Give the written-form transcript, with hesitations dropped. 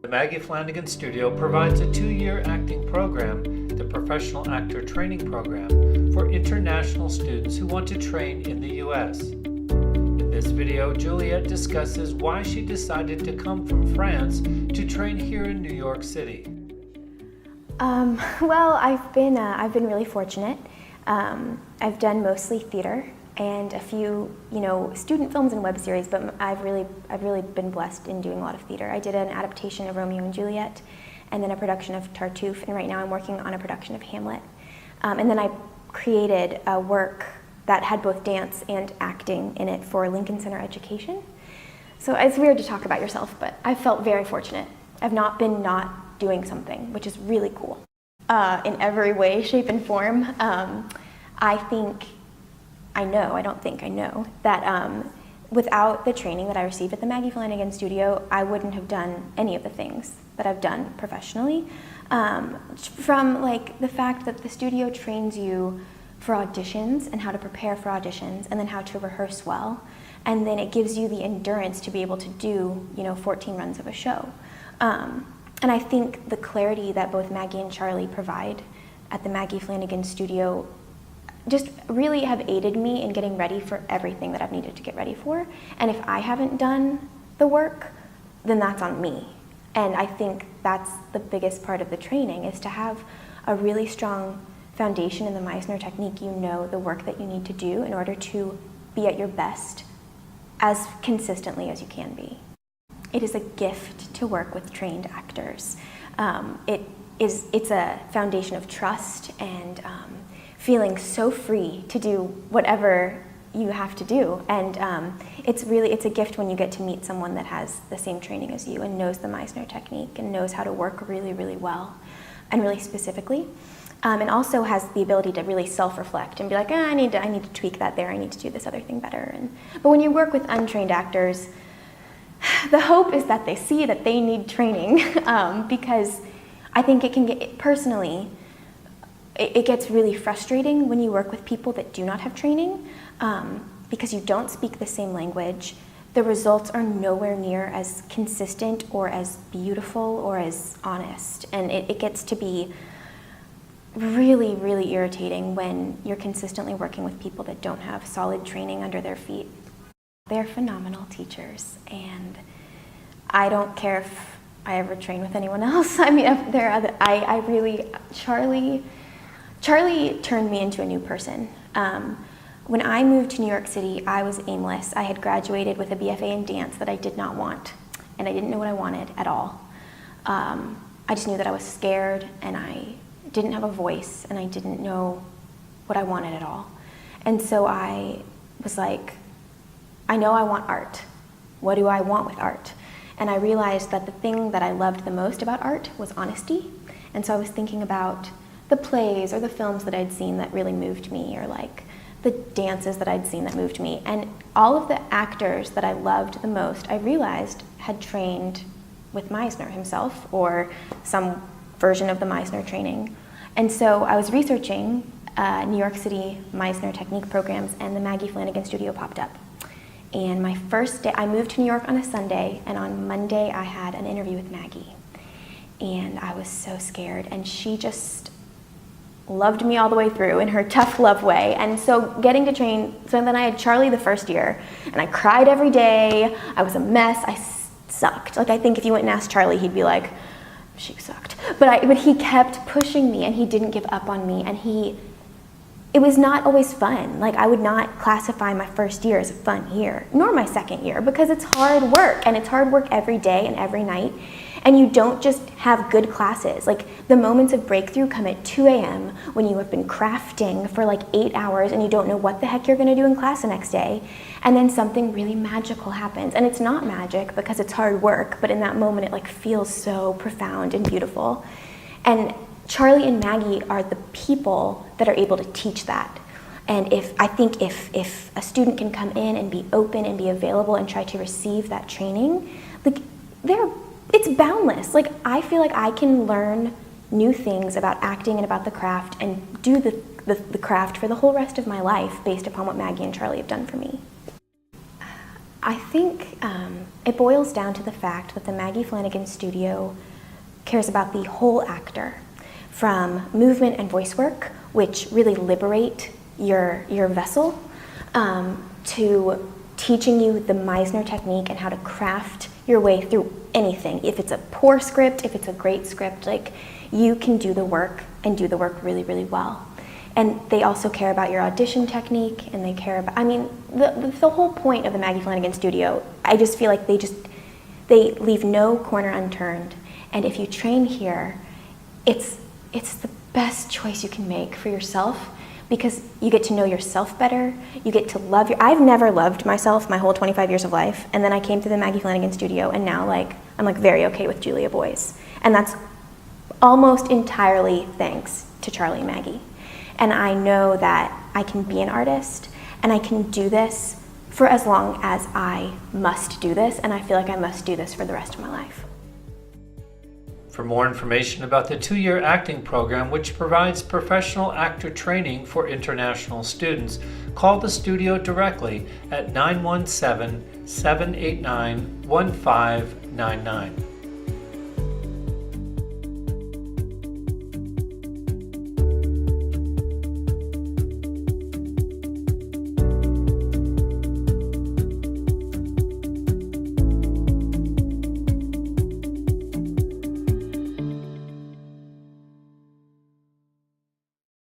The Maggie Flanigan Studio provides a 2-year acting program, the Professional Actor Training Program, for international students who want to train in the U.S. In this video, Juliet discusses why she decided to come from France to train here in New York City. Well, I've been really fortunate. I've done mostly theater and a few, student films and web series, but I've really been blessed in doing a lot of theater. I did an adaptation of Romeo and Juliet, and then a production of Tartuffe, and right now I'm working on a production of Hamlet. And then I created a work that had both dance and acting in it for Lincoln Center Education. So it's weird to talk about yourself, but I felt very fortunate. I've not been not doing something, which is really cool. In every way, shape, and form. I know that without the training that I received at the Maggie Flanigan Studio, I wouldn't have done any of the things that I've done professionally. From the fact that the studio trains you for auditions and how to prepare for auditions and then how to rehearse well, and then it gives you the endurance to be able to do 14 runs of a show. And I think the clarity that both Maggie and Charlie provide at the Maggie Flanigan Studio just really have aided me in getting ready for everything that I've needed to get ready for. And if I haven't done the work, then that's on me. And I think that's the biggest part of the training, is to have a really strong foundation in the Meisner technique. You know the work that you need to do in order to be at your best as consistently as you can be. It is a gift to work with trained actors. It's a foundation of trust and feeling so free to do whatever you have to do. And it's a gift when you get to meet someone that has the same training as you and knows the Meisner technique and knows how to work really, really well and really specifically. And also has the ability to really self-reflect and be like, I need to tweak that there, I need to do this other thing better. But when you work with untrained actors, the hope is that they see that they need training, because I think it can get, personally, it gets really frustrating when you work with people that do not have training, because you don't speak the same language. The results are nowhere near as consistent or as beautiful or as honest, and it gets to be really, really irritating when you're consistently working with people that don't have solid training under their feet. They're phenomenal teachers, and I don't care if I ever train with anyone else. I mean, Charlie turned me into a new person. When I moved to New York City, I was aimless. I had graduated with a BFA in dance that I did not want, and I didn't know what I wanted at all. I just knew that I was scared, and I didn't have a voice, and I didn't know what I wanted at all. And so I was like, I know I want art. What do I want with art? And I realized that the thing that I loved the most about art was honesty. And so I was thinking about the plays or the films that I'd seen that really moved me, or the dances that I'd seen that moved me. And all of the actors that I loved the most, I realized had trained with Meisner himself or some version of the Meisner training. And so I was researching New York City Meisner technique programs, and the Maggie Flanigan Studio popped up. And my first day, I moved to New York on a Sunday, and on Monday I had an interview with Maggie. And I was so scared, and she just loved me all the way through in her tough love way. And so getting to train, so then I had Charlie the first year, and I cried every day. I was a mess. I sucked. I think if you went and asked Charlie, he'd be like, she sucked. But he kept pushing me, and he didn't give up on me, and it was not always fun. I would not classify my first year as a fun year, nor my second year, because it's hard work, and it's hard work every day and every night. And you don't just have good classes. The moments of breakthrough come at 2 a.m. when you have been crafting for 8 hours and you don't know what the heck you're gonna do in class the next day. And then something really magical happens. And it's not magic because it's hard work, but in that moment it feels so profound and beautiful. And Charlie and Maggie are the people that are able to teach that. And I think if a student can come in and be open and be available and try to receive that training, it's boundless. I feel like I can learn new things about acting and about the craft and do the craft for the whole rest of my life based upon what Maggie and Charlie have done for me. I think it boils down to the fact that the Maggie Flanigan Studio cares about the whole actor, from movement and voice work, which really liberate your vessel, to teaching you the Meisner technique and how to craft your way through anything. If it's a poor script, if it's a great script, like, you can do the work and do the work really, really well. And they also care about your audition technique, and they care about, I mean, the whole point of the Maggie Flanigan Studio, I just feel like they leave no corner unturned. And if you train here, it's the best choice you can make for yourself, because you get to know yourself better, you get to love I've never loved myself my whole 25 years of life, and then I came to the Maggie Flanigan Studio, and now I'm very okay with Julia boys. And that's almost entirely thanks to Charlie and Maggie. And I know that I can be an artist, and I can do this for as long as I must do this, and I feel like I must do this for the rest of my life. For more information about the 2-year acting program, which provides professional actor training for international students, call the studio directly at 917-789-1599.